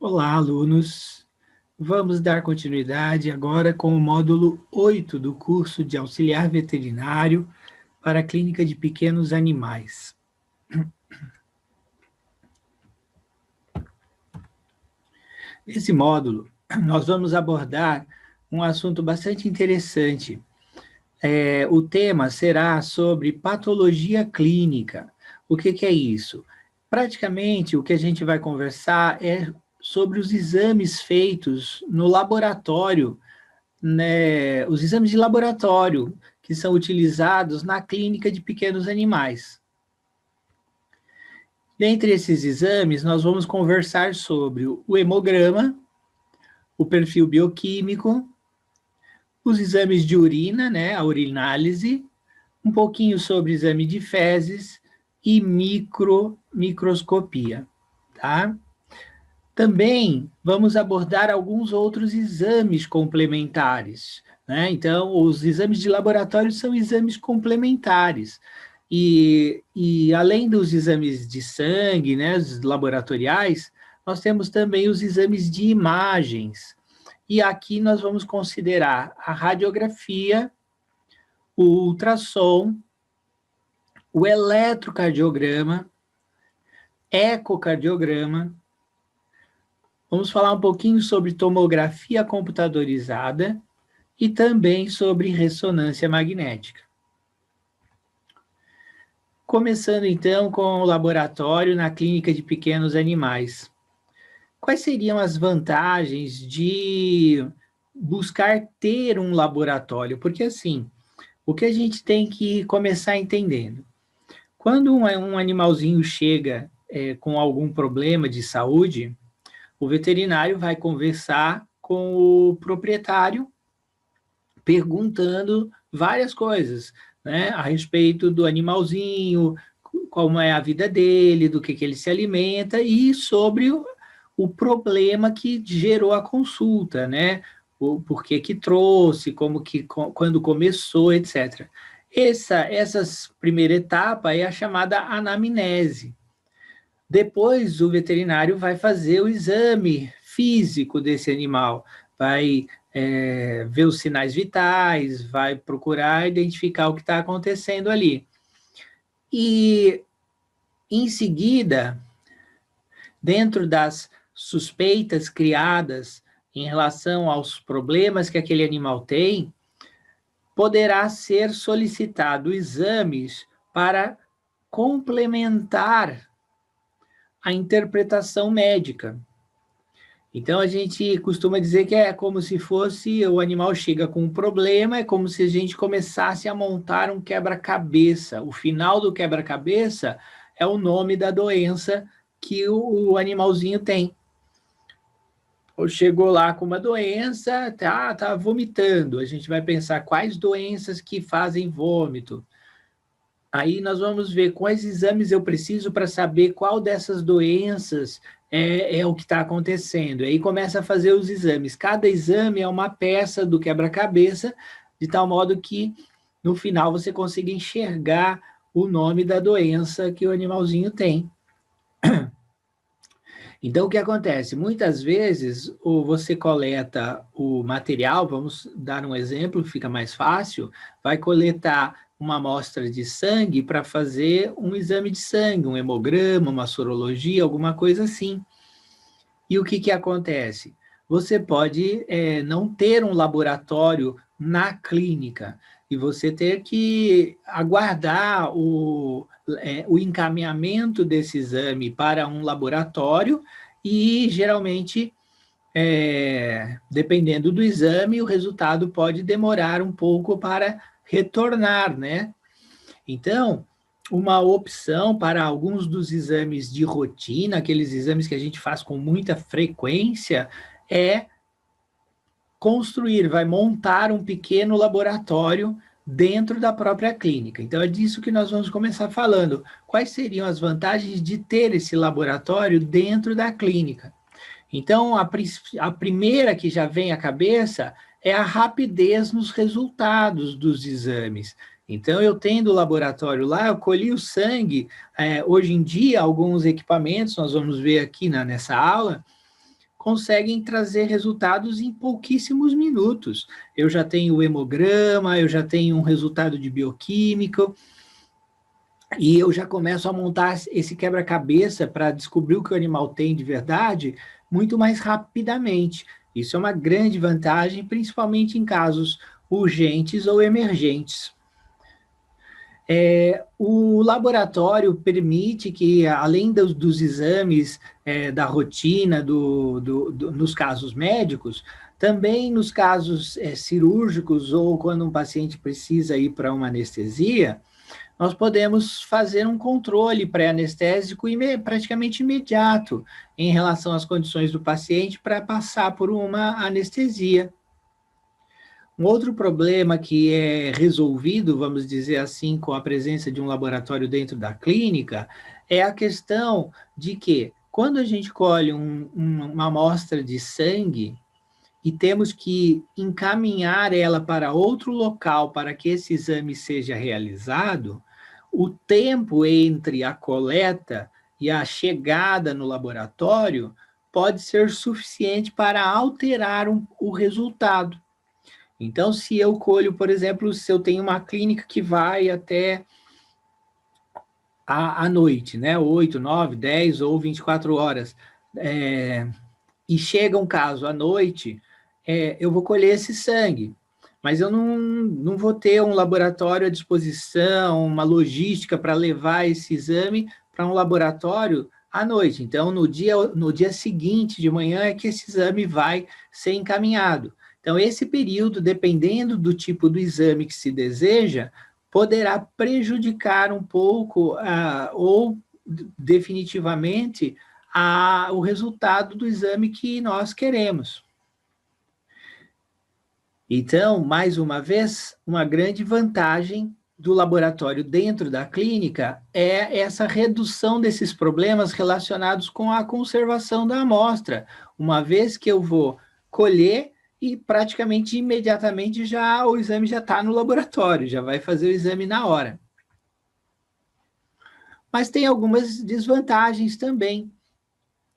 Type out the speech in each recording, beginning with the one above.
Olá, alunos! Vamos dar continuidade agora com o módulo 8 do curso de auxiliar veterinário para a clínica de pequenos animais. Nesse módulo, nós vamos abordar um assunto bastante interessante. O tema será sobre patologia clínica. O que é isso? Praticamente, o que a gente vai conversar é sobre os exames feitos no laboratório, né, os exames de laboratório que são utilizados na clínica de pequenos animais. Dentre esses exames, nós vamos conversar sobre o hemograma, o perfil bioquímico, os exames de urina, né, a urinálise, um pouquinho sobre exame de fezes e microscopia, tá? Também vamos abordar alguns outros exames complementares, né? Então, os exames de laboratório são exames complementares. E além dos exames de sangue, né, os laboratoriais, nós temos também os exames de imagens. E aqui nós vamos considerar a radiografia, o ultrassom, o eletrocardiograma, ecocardiograma. Vamos falar um pouquinho sobre tomografia computadorizada e também sobre ressonância magnética. Começando então com o laboratório na clínica de pequenos animais. Quais seriam as vantagens de buscar ter um laboratório? Porque assim, o que a gente tem que começar entendendo? Quando um animalzinho chega com algum problema de saúde, o veterinário vai conversar com o proprietário, perguntando várias coisas, né, a respeito do animalzinho, como é a vida dele, do que ele se alimenta e sobre o problema que gerou a consulta, né, o porquê que trouxe, quando começou, etc. Essa primeira etapa é a chamada anamnese. Depois, o veterinário vai fazer o exame físico desse animal, vai ver os sinais vitais, vai procurar identificar o que está acontecendo ali. E, em seguida, dentro das suspeitas criadas em relação aos problemas que aquele animal tem, poderá ser solicitado exames para complementar a interpretação médica. Então, a gente costuma dizer que é como se fosse o animal chega com um problema, é como se a gente começasse a montar um quebra-cabeça. O final do quebra-cabeça é o nome da doença que o animalzinho tem. Ou chegou lá com uma doença, tá vomitando. A gente vai pensar quais doenças que fazem vômito. Aí nós vamos ver quais exames eu preciso para saber qual dessas doenças é o que está acontecendo. Aí começa a fazer os exames. Cada exame é uma peça do quebra-cabeça, de tal modo que no final você consiga enxergar o nome da doença que o animalzinho tem. Então, o que acontece? Muitas vezes, você coleta o material, vamos dar um exemplo, fica mais fácil, vai coletar uma amostra de sangue para fazer um exame de sangue, um hemograma, uma sorologia, alguma coisa assim. E o que acontece? Você pode não ter um laboratório na clínica e você ter que aguardar o encaminhamento desse exame para um laboratório e, geralmente, dependendo do exame, o resultado pode demorar um pouco para retornar, né? Então, uma opção para alguns dos exames de rotina, aqueles exames que a gente faz com muita frequência, é vai montar um pequeno laboratório dentro da própria clínica. Então, é disso que nós vamos começar falando. Quais seriam as vantagens de ter esse laboratório dentro da clínica? Então, a primeira que já vem à cabeça é a rapidez nos resultados dos exames. Então, eu tendo o laboratório lá, eu colhi o sangue. Hoje em dia, alguns equipamentos, nós vamos ver aqui nessa aula, conseguem trazer resultados em pouquíssimos minutos. Eu já tenho o hemograma, eu já tenho um resultado de bioquímica, e eu já começo a montar esse quebra-cabeça para descobrir o que o animal tem de verdade muito mais rapidamente. Isso é uma grande vantagem, principalmente em casos urgentes ou emergentes. O laboratório permite que, além dos exames da rotina nos casos médicos, também nos casos cirúrgicos ou quando um paciente precisa ir para uma anestesia, nós podemos fazer um controle pré-anestésico praticamente imediato em relação às condições do paciente para passar por uma anestesia. Um outro problema que é resolvido, vamos dizer assim, com a presença de um laboratório dentro da clínica, é a questão de que, quando a gente colhe uma amostra de sangue e temos que encaminhar ela para outro local para que esse exame seja realizado, o tempo entre a coleta e a chegada no laboratório pode ser suficiente para alterar o resultado. Então, se eu colho, por exemplo, se eu tenho uma clínica que vai até a noite, né? 8, 9, 10 ou 24 horas, e chega um caso à noite, eu vou colher esse sangue, mas eu não vou ter um laboratório à disposição, uma logística para levar esse exame para um laboratório à noite. Então, no dia seguinte, de manhã, é que esse exame vai ser encaminhado. Então, esse período, dependendo do tipo do exame que se deseja, poderá prejudicar um pouco ou definitivamente o resultado do exame que nós queremos. Então, mais uma vez, uma grande vantagem do laboratório dentro da clínica é essa redução desses problemas relacionados com a conservação da amostra, uma vez que eu vou colher e praticamente imediatamente o exame já está no laboratório, já vai fazer o exame na hora. Mas tem algumas desvantagens também.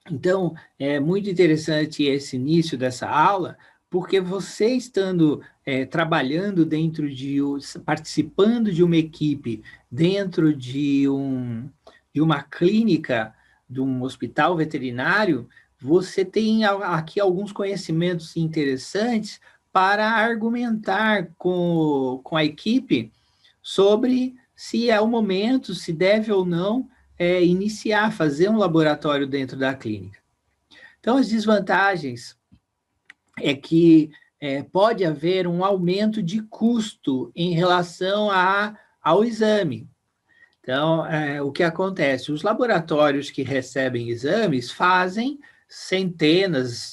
Então, é muito interessante esse início dessa aula, porque você estando trabalhando participando de uma equipe dentro de uma clínica, de um hospital veterinário, você tem aqui alguns conhecimentos interessantes para argumentar com a equipe sobre se é o momento, se deve ou não fazer um laboratório dentro da clínica. Então, as desvantagens é que pode haver um aumento de custo em relação ao exame. Então, o que acontece? Os laboratórios que recebem exames fazem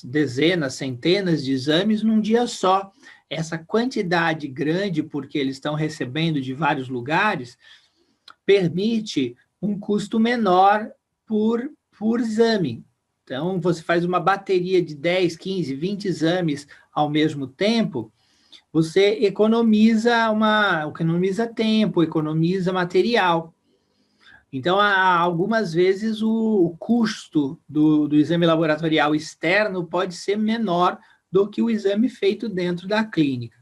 dezenas, centenas de exames num dia só. Essa quantidade grande, porque eles estão recebendo de vários lugares, permite um custo menor por exame. Então, você faz uma bateria de 10, 15, 20 exames ao mesmo tempo, você economiza tempo, economiza material. Então, algumas vezes, o custo do exame laboratorial externo pode ser menor do que o exame feito dentro da clínica.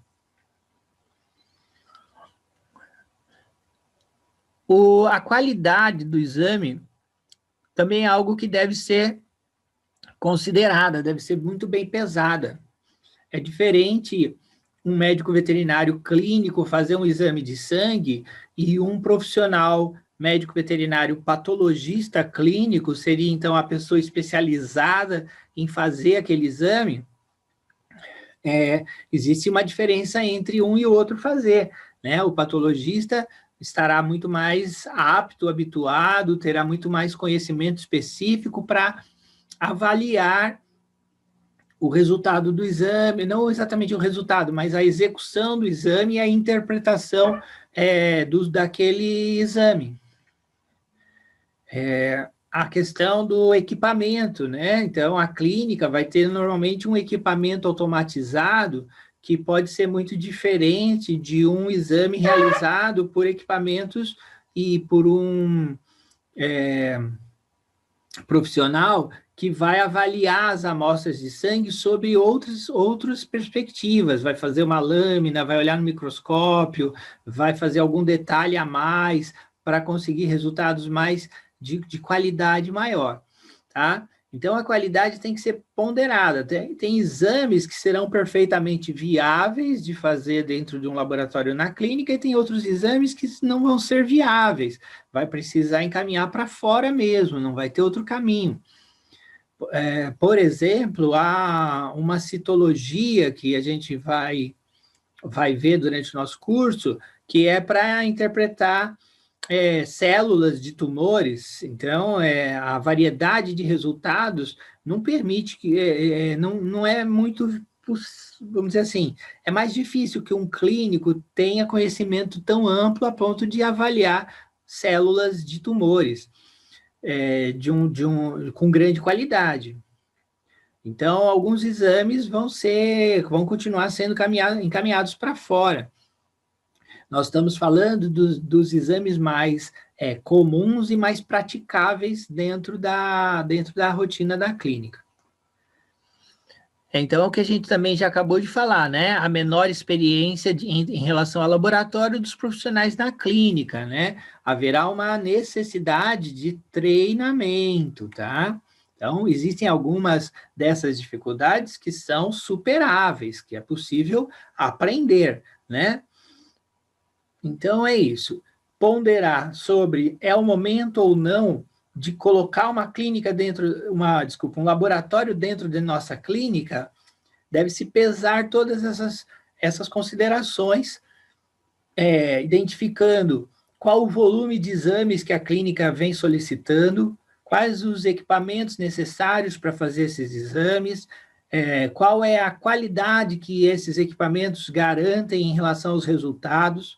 A qualidade do exame também é algo que deve ser considerada, deve ser muito bem pesada. É diferente um médico veterinário clínico fazer um exame de sangue e um profissional médico veterinário patologista clínico seria, então, a pessoa especializada em fazer aquele exame. Existe uma diferença entre um e o outro fazer, né? O patologista estará muito mais apto, habituado, terá muito mais conhecimento específico para avaliar o resultado do exame, não exatamente o resultado, mas a execução do exame e a interpretação daquele exame. A questão do equipamento, né? Então, a clínica vai ter normalmente um equipamento automatizado que pode ser muito diferente de um exame realizado por equipamentos e por um profissional que vai avaliar as amostras de sangue sob outras perspectivas, vai fazer uma lâmina, vai olhar no microscópio, vai fazer algum detalhe a mais para conseguir resultados mais de qualidade maior, tá? Então, a qualidade tem que ser ponderada. Tem exames que serão perfeitamente viáveis de fazer dentro de um laboratório na clínica e tem outros exames que não vão ser viáveis. Vai precisar encaminhar para fora mesmo, não vai ter outro caminho. Por exemplo, há uma citologia que a gente vai ver durante o nosso curso, que é para interpretar células de tumores. Então, a variedade de resultados não permite que, não é muito, vamos dizer assim, é mais difícil que um clínico tenha conhecimento tão amplo a ponto de avaliar células de tumores com grande qualidade. Então, alguns exames vão continuar sendo encaminhados para fora. Nós estamos falando dos exames mais comuns e mais praticáveis dentro da rotina da clínica. Então, é o que a gente também já acabou de falar, né? A menor experiência em relação ao laboratório dos profissionais da clínica, né? Haverá uma necessidade de treinamento, tá? Então, existem algumas dessas dificuldades que são superáveis, que é possível aprender, né? Então, é isso. Ponderar sobre o momento ou não de colocar uma clínica um laboratório dentro de nossa clínica, deve-se pesar todas essas considerações, identificando qual o volume de exames que a clínica vem solicitando, quais os equipamentos necessários para fazer esses exames, qual é a qualidade que esses equipamentos garantem em relação aos resultados,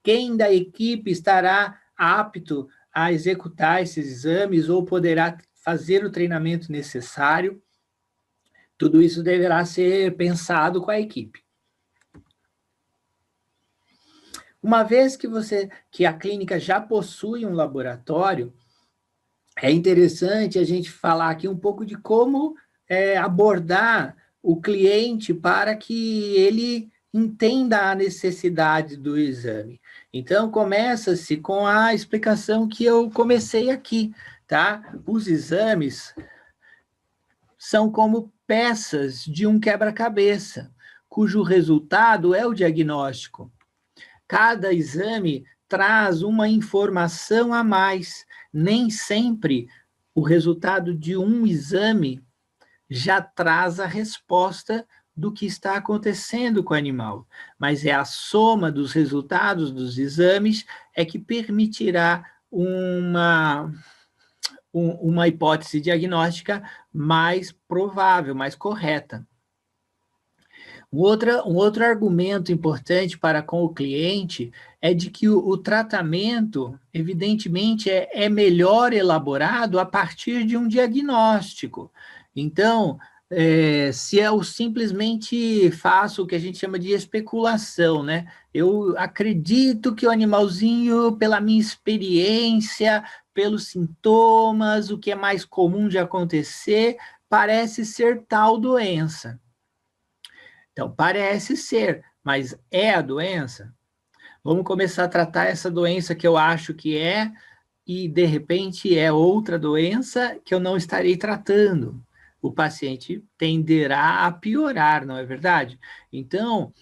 quem da equipe estará apto a executar esses exames ou poderá fazer o treinamento necessário. Tudo isso deverá ser pensado com a equipe. Uma vez que a clínica já possui um laboratório, é interessante a gente falar aqui um pouco de como abordar o cliente para que ele entenda a necessidade do exame. Então, começa-se com a explicação que eu comecei aqui, tá? Os exames são como peças de um quebra-cabeça, cujo resultado é o diagnóstico. Cada exame traz uma informação a mais. Nem sempre o resultado de um exame já traz a resposta do que está acontecendo com o animal, mas é a soma dos resultados dos exames que permitirá uma hipótese diagnóstica mais provável, mais correta. Um outro argumento importante para com o cliente é de que o tratamento, evidentemente, é melhor elaborado a partir de um diagnóstico. Então, se eu simplesmente faço o que a gente chama de especulação, né? Eu acredito que o animalzinho, pela minha experiência, pelos sintomas, o que é mais comum de acontecer, parece ser tal doença. Então, parece ser, mas é a doença? Vamos começar a tratar essa doença que eu acho que é, e de repente é outra doença que eu não estarei tratando. O paciente tenderá a piorar, não é verdade? Então,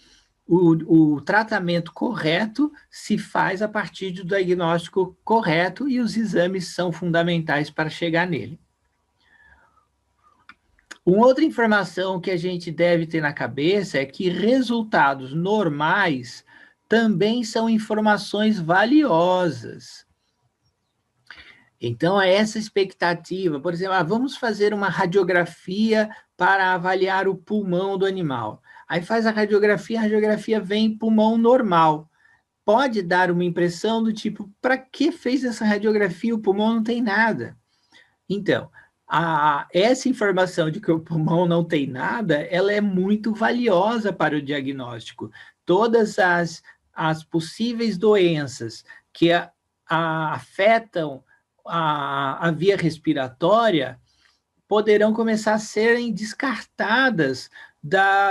o tratamento correto se faz a partir do diagnóstico correto e os exames são fundamentais para chegar nele. Uma outra informação que a gente deve ter na cabeça é que resultados normais também são informações valiosas. Então, é essa expectativa, por exemplo, vamos fazer uma radiografia para avaliar o pulmão do animal. Aí faz a radiografia vem pulmão normal. Pode dar uma impressão do tipo, para que fez essa radiografia? O pulmão não tem nada. Então, essa informação de que o pulmão não tem nada, ela é muito valiosa para o diagnóstico. Todas as possíveis doenças que afetam a via respiratória poderão começar a serem descartadas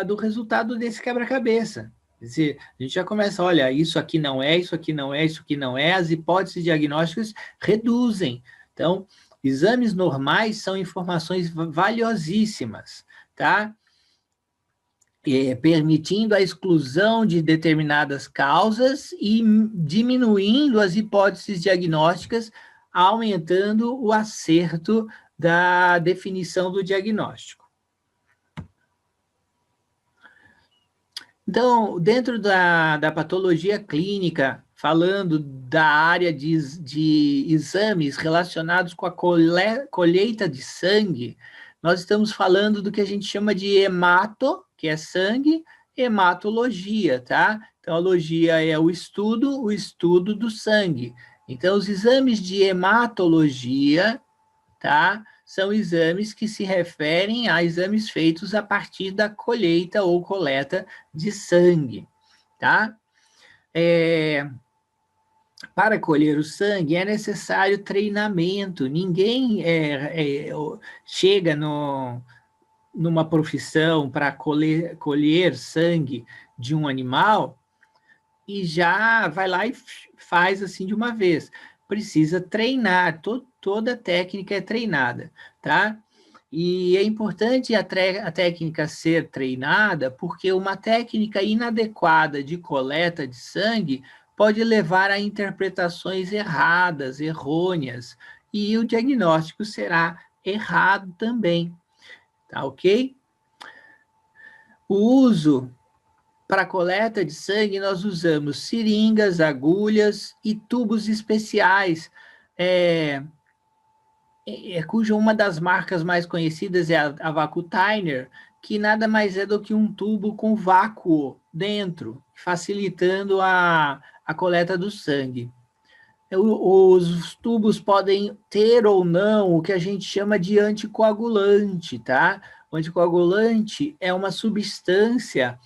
do resultado desse quebra-cabeça. Quer dizer, a gente já começa, olha, isso aqui não é, isso aqui não é, isso aqui não é, as hipóteses diagnósticas reduzem. Então, exames normais são informações valiosíssimas, tá? Permitindo a exclusão de determinadas causas e diminuindo as hipóteses diagnósticas, aumentando o acerto da definição do diagnóstico. Então, dentro da patologia clínica, falando da área de exames relacionados com a colheita de sangue, nós estamos falando do que a gente chama de hemato, que é sangue, hematologia, tá? Então, a logia é o estudo do sangue. Então, os exames de hematologia, tá? São exames que se referem a exames feitos a partir da colheita ou coleta de sangue, tá? Para colher o sangue é necessário treinamento. Ninguém chega numa profissão para colher sangue de um animal e já vai lá e faz assim de uma vez. Precisa treinar, toda técnica é treinada, tá? E é importante a técnica ser treinada, porque uma técnica inadequada de coleta de sangue pode levar a interpretações erradas, errôneas, e o diagnóstico será errado também, tá ok? O uso para coleta de sangue, nós usamos seringas, agulhas e tubos especiais, cuja uma das marcas mais conhecidas é a Vacutainer, que nada mais é do que um tubo com vácuo dentro, facilitando a coleta do sangue. Os tubos podem ter ou não o que a gente chama de anticoagulante, tá? O anticoagulante é uma substância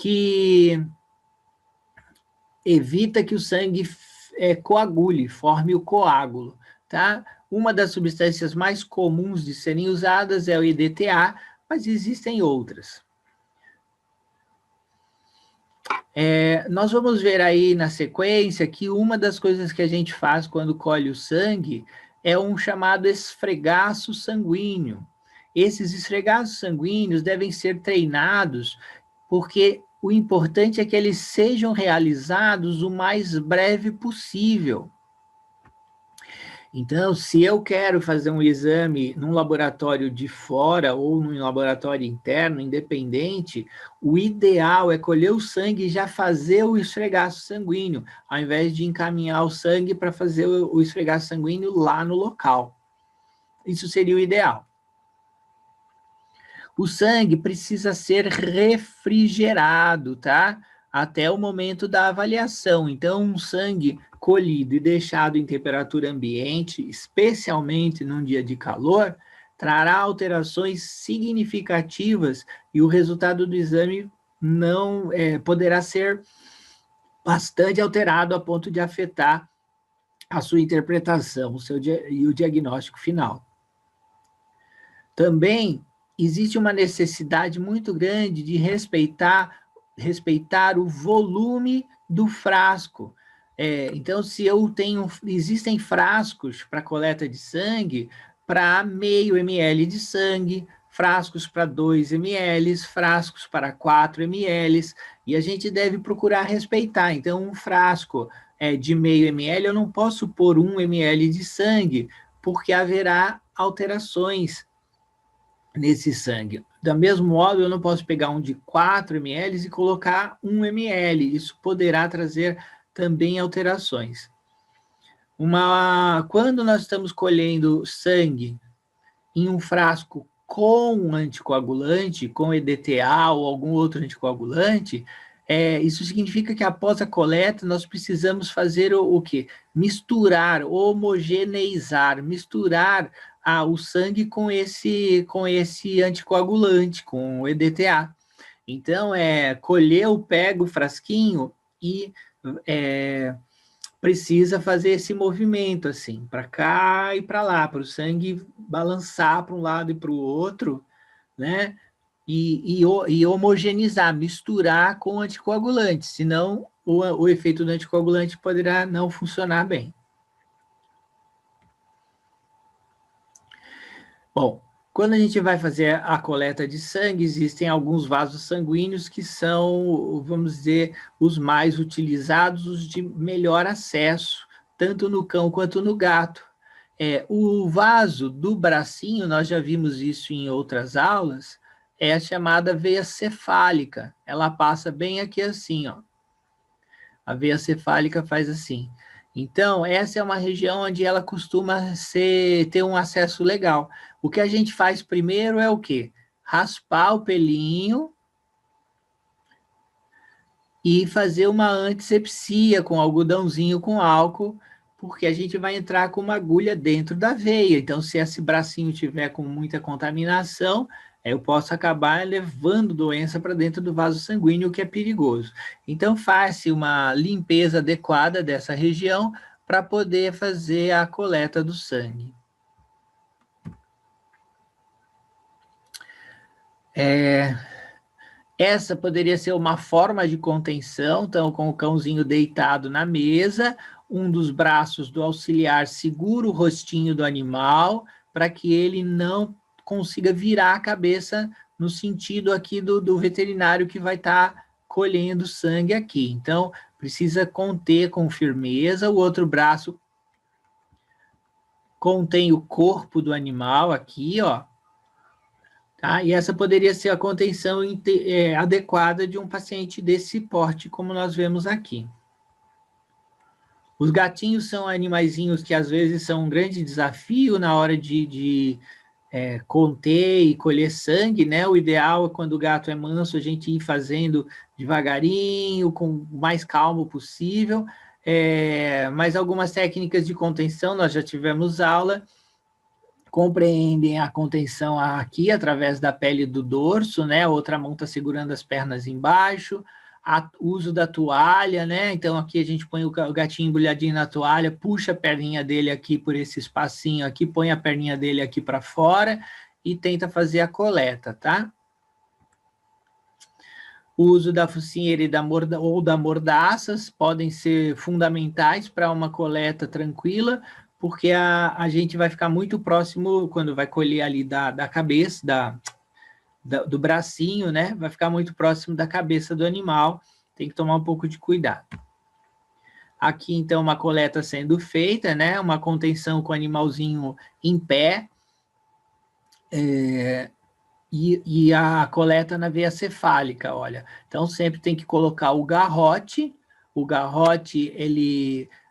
que evita que o sangue coagule, forme o coágulo, tá? Uma das substâncias mais comuns de serem usadas é o EDTA, mas existem outras. Nós vamos ver aí na sequência que uma das coisas que a gente faz quando colhe o sangue é um chamado esfregaço sanguíneo. Esses esfregaços sanguíneos devem ser treinados, porque o importante é que eles sejam realizados o mais breve possível. Então, se eu quero fazer um exame num laboratório de fora ou num laboratório interno, independente, o ideal é colher o sangue e já fazer o esfregaço sanguíneo, ao invés de encaminhar o sangue para fazer o esfregaço sanguíneo lá no local. Isso seria o ideal. O sangue precisa ser refrigerado, tá? Até o momento da avaliação. Então, um sangue colhido e deixado em temperatura ambiente, especialmente num dia de calor, trará alterações significativas e o resultado do exame não poderá ser bastante alterado a ponto de afetar a sua interpretação e o diagnóstico final. Também existe uma necessidade muito grande de respeitar o volume do frasco. Então, se eu tenho, existem frascos para coleta de sangue para 0,5 ml de sangue, frascos para 2 ml, frascos para 4 ml, e a gente deve procurar respeitar. Então, um frasco de 0,5 ml, eu não posso pôr 1 ml de sangue, porque haverá alterações nesse sangue. Da mesmo modo, eu não posso pegar um de 4 ml e colocar 1 ml. Isso poderá trazer também alterações. Quando nós estamos colhendo sangue em um frasco com anticoagulante, com EDTA ou algum outro anticoagulante, isso significa que após a coleta nós precisamos fazer o quê? Misturar, homogeneizar, misturar o sangue com esse anticoagulante, com o EDTA. Então, eu pego o frasquinho e precisa fazer esse movimento, assim, para cá e para lá, para o sangue balançar para um lado e para o outro, né? E homogeneizar, misturar com o anticoagulante, senão o efeito do anticoagulante poderá não funcionar bem. Bom, quando a gente vai fazer a coleta de sangue, existem alguns vasos sanguíneos que são, vamos dizer, os mais utilizados, os de melhor acesso, tanto no cão quanto no gato. O vaso do bracinho, nós já vimos isso em outras aulas, é a chamada veia cefálica. Ela passa bem aqui assim, ó. A veia cefálica faz assim. Então, essa é uma região onde ela costuma ter um acesso legal. O que a gente faz primeiro é o quê? Raspar o pelinho e fazer uma antisepsia com algodãozinho com álcool, porque a gente vai entrar com uma agulha dentro da veia. Então, se esse bracinho tiver com muita contaminação, eu posso acabar levando doença para dentro do vaso sanguíneo, o que é perigoso. Então, faz-se uma limpeza adequada dessa região para poder fazer a coleta do sangue. Essa poderia ser uma forma de contenção, então, com o cãozinho deitado na mesa, um dos braços do auxiliar segura o rostinho do animal, para que ele não consiga virar a cabeça no sentido aqui do veterinário que vai estar colhendo sangue aqui. Então, precisa conter com firmeza, o outro braço contém o corpo do animal aqui, ó. Tá? E essa poderia ser a contenção adequada de um paciente desse porte, como nós vemos aqui. Os gatinhos são animaizinhos que às vezes são um grande desafio na hora de conter e colher sangue, né? O ideal é quando o gato é manso, a gente ir fazendo devagarinho, com o mais calmo possível, mas algumas técnicas de contenção, nós já tivemos aula, compreendem a contenção aqui, através da pele do dorso, né? A outra mão está segurando as pernas embaixo, o uso da toalha, né? Então, aqui a gente põe o gatinho embrulhadinho na toalha, puxa a perninha dele aqui por esse espacinho aqui, põe a perninha dele aqui para fora e tenta fazer a coleta, tá? O uso da focinheira ou da mordaças podem ser fundamentais para uma coleta tranquila, porque a gente vai ficar muito próximo, quando vai colher ali da cabeça, do bracinho, né? Vai ficar muito próximo da cabeça do animal, tem que tomar um pouco de cuidado. Aqui, então, uma coleta sendo feita, né? Uma contenção com o animalzinho em pé, e a coleta na veia cefálica, olha. Então, sempre tem que colocar o garrote,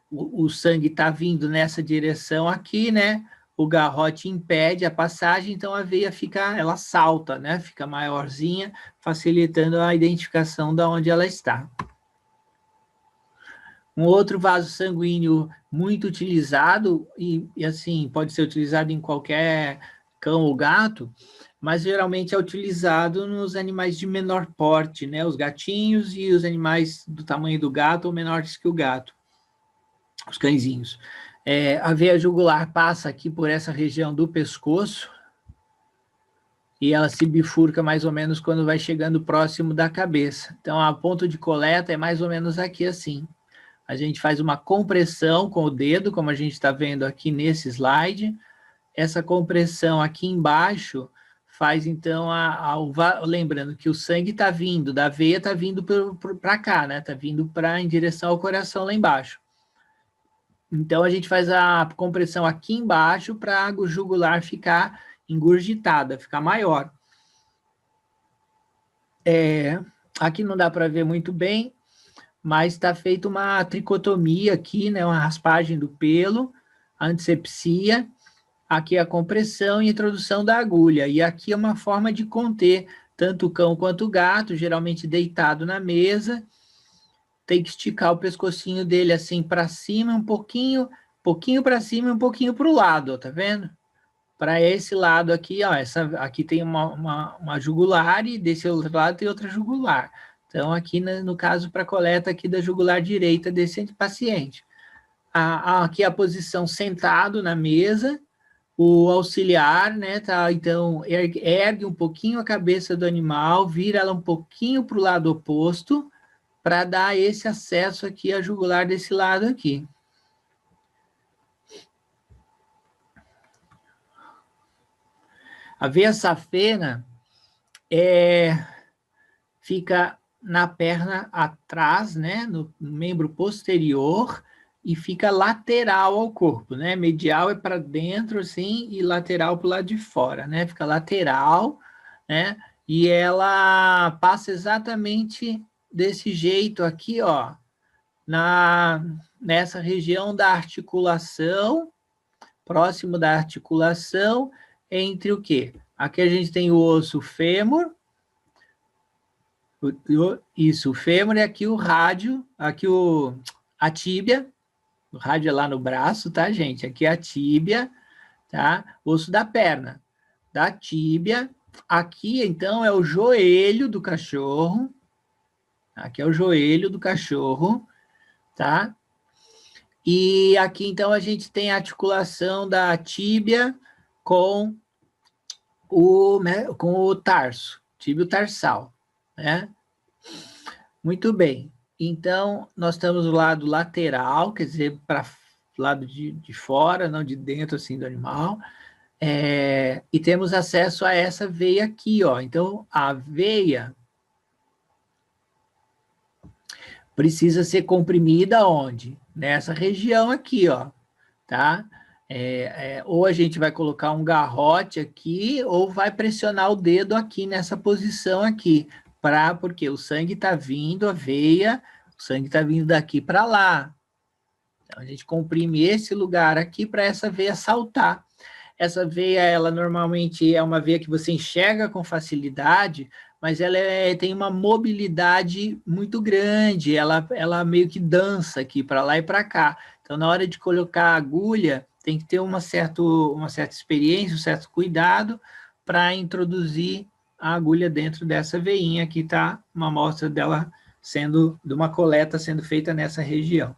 o sangue está vindo nessa direção aqui, né? O garrote impede a passagem, então a veia ela salta, né? Fica maiorzinha, facilitando a identificação de onde ela está. Um outro vaso sanguíneo muito utilizado, e assim, pode ser utilizado em qualquer cão ou gato, mas geralmente é utilizado nos animais de menor porte, né? Os gatinhos e os animais do tamanho do gato ou menores que o gato, os cãezinhos. A veia jugular passa aqui por essa região do pescoço e ela se bifurca mais ou menos quando vai chegando próximo da cabeça. Então, a ponto de coleta é mais ou menos aqui assim. A gente faz uma compressão com o dedo, como a gente está vendo aqui nesse slide. Essa compressão aqui embaixo faz, então, lembrando que o sangue está vindo, da veia está vindo para cá, né? Está vindo em direção ao coração lá embaixo. Então, a gente faz a compressão aqui embaixo para a jugular ficar engurgitada, ficar maior. Aqui não dá para ver muito bem, mas está feita uma tricotomia aqui, né, uma raspagem do pelo, antisepsia, aqui a compressão e introdução da agulha. E aqui é uma forma de conter tanto o cão quanto o gato, geralmente deitado na mesa. Tem que esticar o pescocinho dele assim para cima, um pouquinho para cima e um pouquinho para o lado, ó, tá vendo? Para esse lado aqui, ó, aqui tem uma jugular e desse outro lado tem outra jugular. Então, aqui no caso, para coleta aqui da jugular direita desse paciente. Aqui a posição sentado na mesa, O auxiliar, né, tá? Então, ergue um pouquinho a cabeça do animal, vira ela um pouquinho para o lado oposto, para dar esse acesso aqui à jugular desse lado aqui. A veia safena fica na perna atrás, né, no membro posterior, e fica lateral ao corpo, né? Medial é para dentro, assim, e lateral para o lado de fora, né? Fica lateral, né? E ela passa exatamente desse jeito aqui, ó, nessa região da articulação, próximo da articulação, entre o quê? Aqui a gente tem o osso fêmur, isso, o fêmur, e aqui o rádio, aqui a tíbia. O rádio é lá no braço, tá, gente? Aqui é a tíbia, tá? Osso da perna, da tíbia. Aqui, então, é o joelho do cachorro. Aqui é o joelho do cachorro, tá? E aqui, então, a gente tem a articulação da tíbia com o tarso, tíbio tarsal, né? Muito bem. Então, nós estamos do lado lateral, quer dizer, para o lado de fora, não de dentro, assim, do animal. E temos acesso a essa veia aqui, ó. Então, a veia precisa ser comprimida onde? Nessa região aqui, ó, tá? Ou a gente vai colocar um garrote aqui, ou vai pressionar o dedo aqui nessa posição aqui, porque o sangue está vindo, a veia, o sangue está vindo daqui para lá. Então, a gente comprime esse lugar aqui para essa veia saltar. Essa veia, ela normalmente é uma veia que você enxerga com facilidade, mas ela tem uma mobilidade muito grande, ela meio que dança aqui para lá e para cá. Então, na hora de colocar a agulha, tem que ter uma certa experiência, um certo cuidado para introduzir a agulha dentro dessa veinha. Aqui está uma amostra dela de uma coleta sendo feita nessa região.